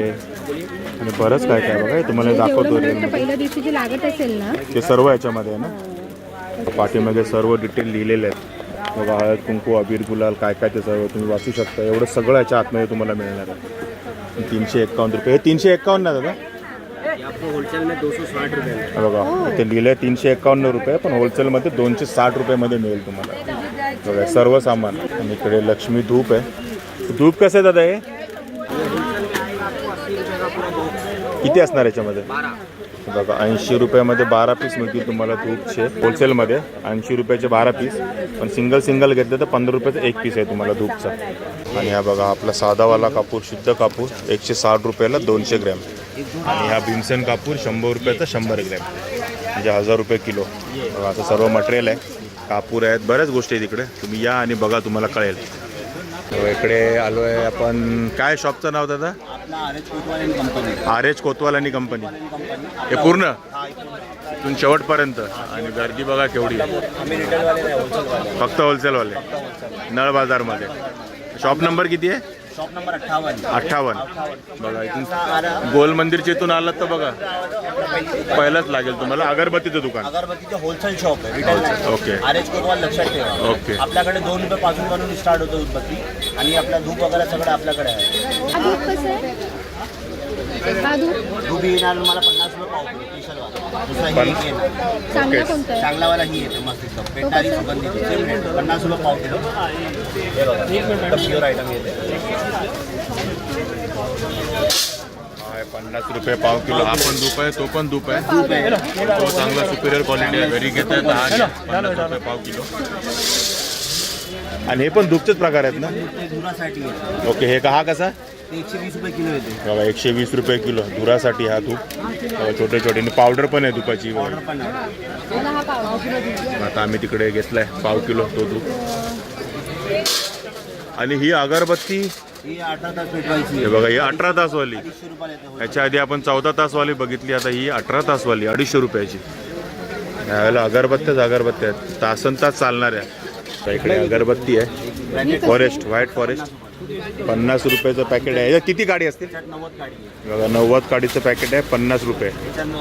आणि बरंच काय काय बघा तुम्हाला दाखवतो पहिल्या दिवशी लागत असेल ना ते सर्व याच्यामध्ये आहे ना. पाठीमध्ये सर्व डिटेल लिहिलेले आहेत बघा. हळद कुंकू अबीर गुलाल काय काय ते सर्व तुम्ही वाचू शकता. एवढं सगळं याच्या आतमध्ये तुम्हाला मिळणार आहे. 351 रुपये. हे 351 ना दादा होलसेल में 260 रुपये बघा. ते लिहिलं आहे 351 रुपये पण होलसेलमध्ये 260 रुपयामध्ये मिळेल तुम्हाला बघा सर्व सामान. आणि इकडे लक्ष्मी धूप आहे. धूप कसं आहे दादा हे किती असणार याच्यामध्ये बघा. 80 रुपयामध्ये 12 पीस मिळतील तुम्हाला धूपचे होलसेलमध्ये. 80 रुपयाचे 12 पीस पण सिंगल घेतलं तर 15 रुपयाचा एक पीस आहे तुम्हाला धूपचा. आणि हा बघा आपला साधावाला कापूर शुद्ध कापूर 160 रुपयाला 200 ग्रॅम. आणि हा भीमसेन कापूर 100 रुपयाचा 100 ग्रॅम म्हणजे 1000 रुपये किलो. बघा असं सर्व मटेरियल आहे. कापूर आहेत बऱ्याच गोष्टी आहेत इकडे. तुम्ही या आणि बघा तुम्हाला कळेल. इकडे आलो आहे आपण. काय शॉपचं नाव दादा RH कोतवाल आणि कंपनी. हे पूर्ण इथून शेवटपर्यंत. आणि गर्दी बघा केवढी. फक्त होलसेलवाले नळ बाजारमध्ये. शॉप नंबर किती आहे शॉप नंबर 58 बघा. इथून गोल मंदिरच्या इथून आलात तर बघा पहिलंच लागेल तुम्हाला अगरबत्तीचं दुकान. अगरबत्तीचं होलसेल शॉप आहे रिटेल. ओके RH कोतवाल लक्षात ठेवा. ओके. आपल्याकडे 2 रुपये पासून बनवून स्टार्ट होतो उदबत्ती. आणि आपला धूप वगैरे सगळं आपल्याकडे आहे. धूप येणार मला 50 रुपये पाव स्पेशल वाला. दुसरा ही येणार चांगलावाला ही येते मस्त एकदम पेटारी सुगंधी 50 रुपये पाव किलो. हे बघा प्युअर आयटम येते 50 रुपये पाव किलो. हा पण धूप आहे तो पण धूप आहे. तो चांगला सुपिरियर क्वालिटी आहे. घरी घेत आहे 50 रुपये पाव किलो. आणि हे पण धूपचेच प्रकार आहेत ना. धुरासाठी ओके. हे हा कसा 120 रुपये किलो येते बघा. 120 रुपये किलो धुरासाठी हा धूप. छोटे छोटे पावडर पण आहे धुपाची. आता आम्ही तिकडे घेतलाय पाव किलो तो धूप. आणि ही अगरबत्ती ही 18 तास पेटवायची. हे बघा ही 18 तासवाली. 250 रुपये येते. याच्या आधी आपण 14 तासवाली बघितली. आता ही 18 तासवाली 250 रुपयाची. यावेळेला अगरबत्त्याच अगरबत्त्या आहेत तासन तास चालणाऱ्या. इकडे अगरबत्ती आहे फॉरेस्ट व्हाईट फॉरेस्ट 50 रुपयाचं पॅकेट आहे. किती काडी असते बघा. 90 काडीचं पॅकेट आहे 50 रुपये.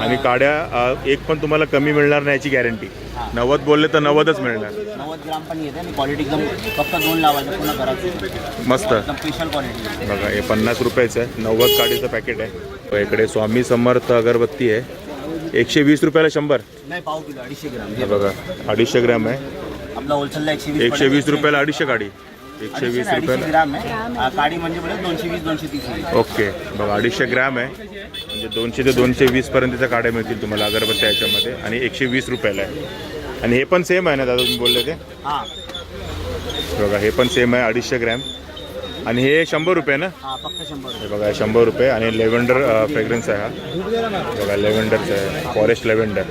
आणि काड्या एक पण तुम्हाला कमी मिळणार नाही याची गॅरंटी. 90 बोलले तर 90च मिळणार. 90 ग्राम पण येते आणि क्वालिटी एकदम फक्त 2 लावायचं पुन्हा करायचं मस्त स्पेशल क्वालिटी बघा. हे 50 रुपयाचं आहे 90 काडीचं पॅकेट आहे. इकडे स्वामी समर्थ अगरबत्ती आहे 120 रुपयाला 100 नाही पाव किलो 250 ग्राम. हे बघा 250 ग्रॅम आहे. आपला होलसेलला 120 रुपयाला 250 काडी. 120 रुपयाला ग्राम आहे. काडी म्हणजे 220-230. ओके बघा 250 ग्रॅम आहे म्हणजे 200 ते 220 पर्यंतच्या काड्या मिळतील तुम्हाला अगरबत्त्या याच्यामध्ये. आणि 120 रुपयाला आहे. आणि हे पण सेम आहे ना दादा तुम्ही बोलले ते हां बघा. हे पण सेम आहे 250 ग्रॅम. आणि हे 100 रुपये ना. हां फक्त 100 हे बघा 100 रुपये. आणि लेव्हेंडर फ्रेग्रन्स आहे हा बघा. लेव्हेंडरचं आहे फॉरेस्ट लेव्हेंडर.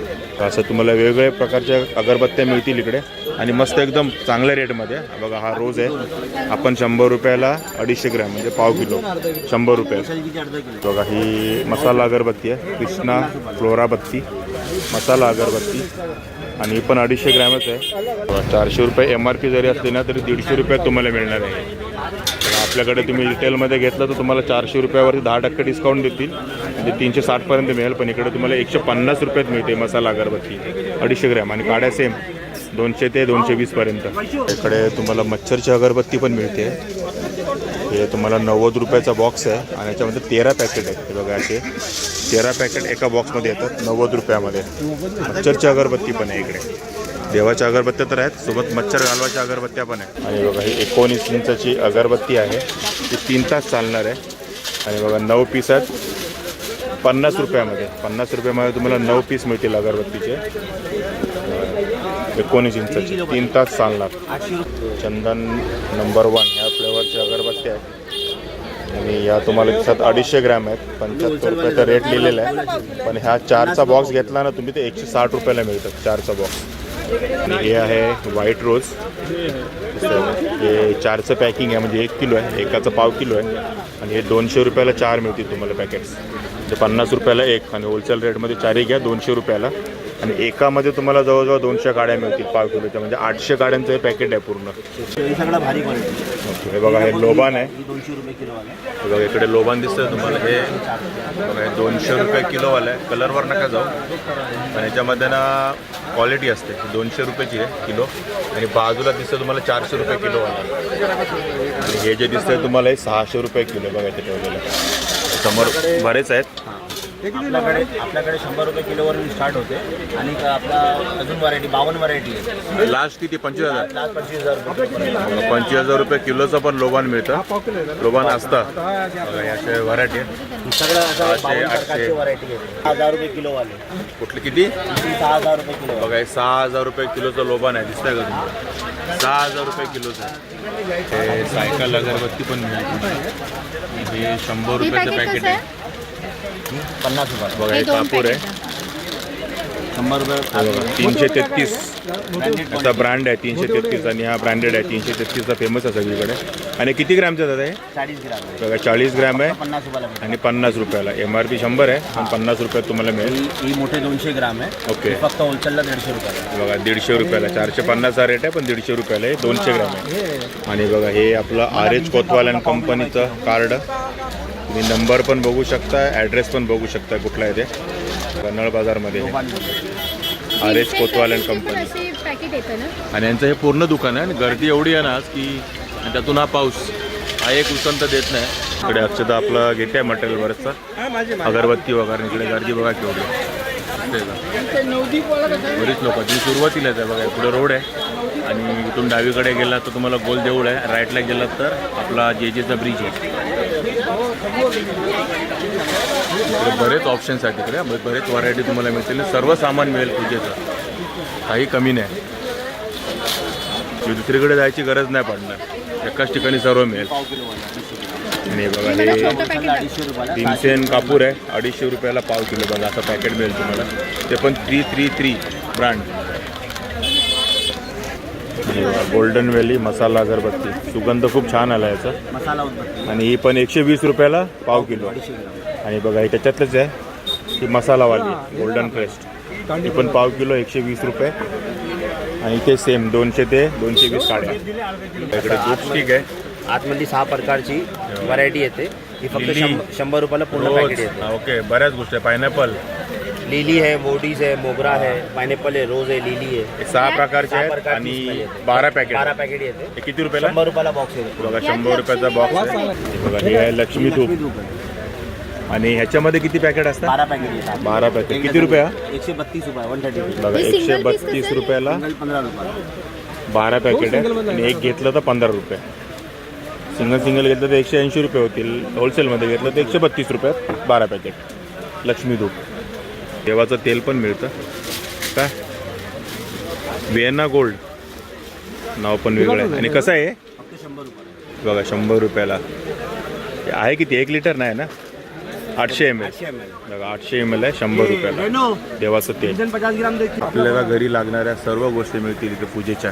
असं तुम्हाला वेगवेगळ्या प्रकारच्या अगरबत्त्या मिळतील इकडे. आणि मस्त एकदम चांगल्या रेटमध्ये. बघा हा रोज आहे आपण 100 रुपयाला 250 ग्रॅम म्हणजे पाव किलो 100 रुपये. बघा ही मसाला अगरबत्ती आहे कृष्णा फ्लोराबत्ती मसाला अगरबत्ती. आणि ही पण 250 ग्रॅमच आहे. 400 रुपये MRP जरी असली ना तरी 150 रुपयात तुम्हाला मिळणार आहे. आपल्याकडे तुम्ही रिटेलमध्ये घेतलं तर तुम्हाला 400 रुपयावरती 10% डिस्काउंट देतील म्हणजे 360 पर्यंत मिळेल. पण इकडे तुम्हाला 150 रुपयात मिळते मसाला अगरबत्ती 250 ग्रॅम. आणि काड्या सेम 200 ते 220 पर्यंत. इकडे तुम्हाला मच्छरची अगरबत्ती पण मिळते. हे तुम्हाला 90 रुपयाचा बॉक्स आहे. आणि याच्यामध्ये 13 पॅकेट आहेत. हे बघा असे 13 पॅकेट एका बॉक्समध्ये येतात 90 रुपयामध्ये. मच्छरची अगरबत्ती पण आहे इकडे. देवाच्या अगरबत्त्या तर आहेत सोबत मच्छर घालवाच्या अगरबत्त्या पण आहे. आणि बघा ही 19 इंचाची अगरबत्ती आहे. ती 3 तास चालणार आहे. आणि बघा 9 पीस आहेत 50 रुपयामध्ये. 50 रुपयामध्ये तुम्हाला 9 पीस मिळतील अगरबत्तीचे. 19 इंचाची 3 तास चालणार. चंदन नंबर 1 ह्या फ्लेवरची अगरबत्ती आहे. आणि या तुम्हाला दिसतात 250 ग्रॅम आहेत. 75 रुपयाचा रेट लिहिलेला आहे. पण ह्या 4चा बॉक्स घेतला ना तुम्ही ते 160 रुपयाला मिळतात 4चा बॉक्स. आणि हे आहे व्हाईट रोज. हे 4चं पॅकिंग आहे म्हणजे 1 किलो आहे. एकाचं पाव किलो आहे. आणि हे 200 रुपयाला 4 मिळतील तुम्हाला पॅकेट्स. म्हणजे 50 रुपयाला 1. आणि होलसेल रेटमध्ये 4 घ्या 200 रुपयाला. आणि एकामध्ये तुम्हाला जवळजवळ 200 काड्या मिळतील 5 किलोच्या, म्हणजे 800 काड्यांचं हे पॅकेट आहे पूर्ण. हे सगळं भारी क्वालिटी. ओके, हे बघा हे लोबान आहे. 200 रुपये किलोवाला. हे बघा इकडे लोबान दिसतंय तुम्हाला. हे बघा हे 200 रुपये किलोवाला आहे. कलरवर नका जाऊ, पण याच्यामध्ये ना क्वालिटी असते. 200 रुपयाची आहे किलो. आणि बाजूला दिसतं तुम्हाला 400 रुपये किलोवाला. आणि हे जे दिसतंय तुम्हाला हे 600 रुपये किलो. बघा इथे ठेवलेलं समोर बरेच आहेत. आपल्याकडे 100 रुपये किलोवरून स्टार्ट होते. आणि आपला अजून व्हरायटी 52 व्हरायटी आहे. लास्ट किती 25,000? लास्ट 25,000 25,000 रुपये किलोचं पण लोबान मिळतं. लोबान असतं. बघा हे असे व्हरायटी आहे. सगळं असं 800, 52 प्रकारची व्हरायटी आहे. 6,000 रुपये किलोवाले. कुठले किती? 6,000 रुपये किलो. बघा हे 6,000 रुपये किलोचं लोबान आहे. दिसतंय का तुम्हाला? 6,000 रुपये किलोचं. हे सायकल अगरबत्ती पण मिळते. हे 100 रुपयाचं पॅकेट आहे. 50 रुपये. बघा हे कापूर आहे. 100 रुपये. 333 असा ब्रँड आहे. 333 आणि हा ब्रँडेड आहे. 333चा फेमस आहे सगळीकडे. आणि किती ग्रॅमचा दादा आहे? 40 ग्राम आहे. बघा 40 ग्रॅम आहे 50 रुपयाला भेटेल. आणि 50 रुपयाला. MRP 100 आहे पण 50 रुपयात तुम्हाला मिळेल. ही मोठे 200 ग्राम आहे. ओके. हे फक्त होलसेलला 150 रुपयाला. बघा 150 रुपयाला. 450चा रेट आहे पण 150 रुपयाला आहे. 200 ग्रॅम आहे. आणि बघा हे आपलं RH कोतवाल अँड कंपनीचं कार्ड. तुम्ही नंबर पण बघू शकता, ॲड्रेस पण बघू शकता कुठला आहे ते. कन्नड बाजारमध्ये RH कोतवाल अँड कंपनी. असे पॅकेट येतं ना. आणि यांचं हे पूर्ण दुकान आहे. आणि गर्दी एवढी आहे ना आज की आणि त्यातून हा पाऊस हा एक उसंत देत नाही. इकडे अक्षता आपलं घेते आहे मटेरियल बरंचसं अगरबत्ती वगैरे. इकडे गर्दी बघा केवढी बरीच लोक. ती सुरुवातीलाच आहे. बघा पुढे रोड आहे आणि इथून डावीकडे गेला तर तुम्हाला गोल देऊळ आहे. राईटला गेलात तर आपला जेजेचा ब्रिज आहे. इकडे बरेच ऑप्शन्स आहेत. तिकडे बरेच व्हरायटी तुम्हाला मिळतील. सर्व सामान मिळेल पूजेचं, काही कमी नाही. दुसरीकडे जायची गरज नाही पडणार. एकाच ठिकाणी सर्व मिळेल. आणि बघा हे 300 कापूर आहे. 250 रुपयाला पाव किलो. बघा असं पॅकेट मिळेल तुम्हाला. ते पण 333 ब्रँड. गोल्डन व्हॅली मसाला अगरबत्ती. सुगंध खूप छान आला याचा. मसाला उदबत्ती. आणि ही पण 120 रुपयाला पाव किलो. आणि बघा हे त्याच्यातलंच आहे ही मसालावाली गोल्डन क्रेस्ट. ही पण पाव किलो 120 रुपये. आणि ते सेम 200 ते 220 काढ्या. इकडे दूध स्टिक आहे. आतमध्ये 6 प्रकारची व्हरायटी येते. ही फक्त 100 रुपयाला पूर्ण पॅकेट येते. ओके, बऱ्याच गोष्टी आहे. पायनॅपल, लिली है, मोडीज है, मोगरा है, पायनॅपल आहे, रोज आहे, लिली आहे. 6 प्रकारचे आहेत आणि 12 पॅकेट. 12 पॅकेट येते. हे किती रुपयाला? 100 रुपयाला बॉक्स येतो. बघा 100 रुपयाचा बॉक्स आहे. हे बघा हे आहे लक्ष्मी धूप. आणि ह्याच्यामध्ये किती पॅकेट असतात? 12 पॅकेट येतात. 12 पॅकेट. किती रुपया? 132 रुपये. 130. बघा 132 रुपयाला 15 रुपये. 12 पॅकेट आहे. आणि एक घेतलं तर 15 रुपये. सिंगल घेतलं तर 180 रुपये होतील. होलसेलमध्ये घेतलं तर 132 रुपयात 12 पॅकेट. लक्ष्मी धूप. देवाचं तेल पण मिळतं. काय व्हिएन्ना गोल्ड नाव पण वेगळं आहे. आणि कसं आहे फक्त 100 रुपये. बघा 100 रुपयाला आहे. किती 1 लिटर नाही ना? 800 ml. बघा 800 ml आहे. 100 रुपयाला देवाचं तेल. 50 ग्राम देखील. आपल्याला घरी लागणाऱ्या सर्व गोष्टी मिळतील इथे पूजेच्या.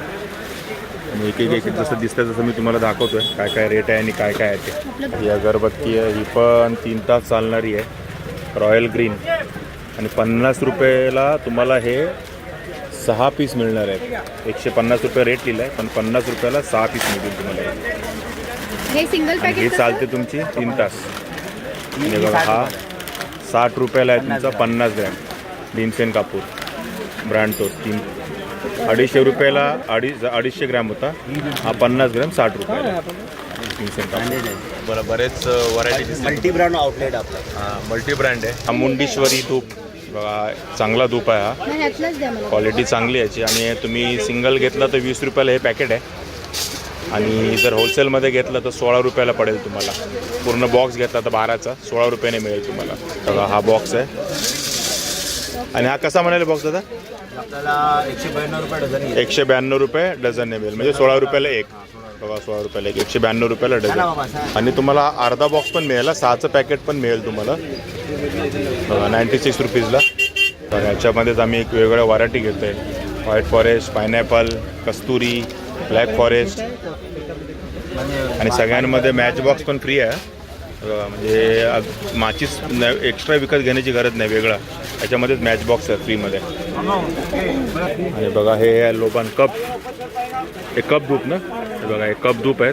आणि एक जसं दिसतं तसं मी तुम्हाला दाखवतोय काय काय रेट आहे आणि काय काय आहे ते. ही अगरबत्ती आहे. ही पण 3 तास चालणारी आहे. Royal green. आणि 50 रुपयाला तुम्हाला हे 6 पीस मिळणार आहेत. 150 रुपये रेट लिहिलं आहे पण 50 रुपयाला 6 पीस मिळतील तुम्हाला. हे सिंगल आणि पॅकेट ही चालते तुमची 3 तास. आणि बघा हा 60 रुपयाला आहे तुमचा 50 ग्रॅम भीमसेन कापूर ब्रँड. तो 250 रुपयाला 250 ग्रॅम होता. हा 50 ग्रॅम 60 रुपयाला भीमसेन कापूर. बरं बरेच व्हरायटी दिसते. मल्टी ब्रँड आउटलेट आपला. हां मल्टी ब्रँड आहे. हा मुंडेश्वरी धूप. बघा चांगला धूप आहे हा. ह्यातलंच द्या मला. क्वालिटी चांगली याची. आणि तुम्ही सिंगल घेतलं तर 20 रुपयाला हे पॅकेट आहे. आणि जर होलसेलमध्ये घेतलं तर 16 रुपयाला पडेल तुम्हाला. पूर्ण बॉक्स घेतला तर 12चा 16 रुपयाने मिळेल तुम्हाला. बघा हा बॉक्स आहे. आणि हा कसा म्हणाले बॉक्स दादा? आपल्याला 192 रुपये डझन. 192 रुपये डझनने मिळेल. म्हणजे 16 रुपयाला एक. बघा 16 रुपयाला एक. 192 रुपयाला डझन. आणि तुम्हाला अर्धा बॉक्स पण मिळेल. 6चं पॅकेट पण मिळेल तुम्हाला. बघा 96 रुपीजला. तर ह्याच्यामध्येच आम्ही एक वेगळ्या व्हरायटी घेतो आहे. व्हाईट फॉरेस्ट, पायनॅपल, कस्तुरी, ब्लॅक फॉरेस्ट. आणि सगळ्यांमध्ये मॅच बॉक्स पण फ्री आहे. बघा म्हणजे माचीस एक्स्ट्रा विकत घेण्याची गरज नाही, वेगळा याच्यामध्येच मॅच बॉक्स आहे फ्रीमध्ये. आणि बघा हे लोबान कप, हे कप धूप ना, हे बघा हे कप धूप आहेत.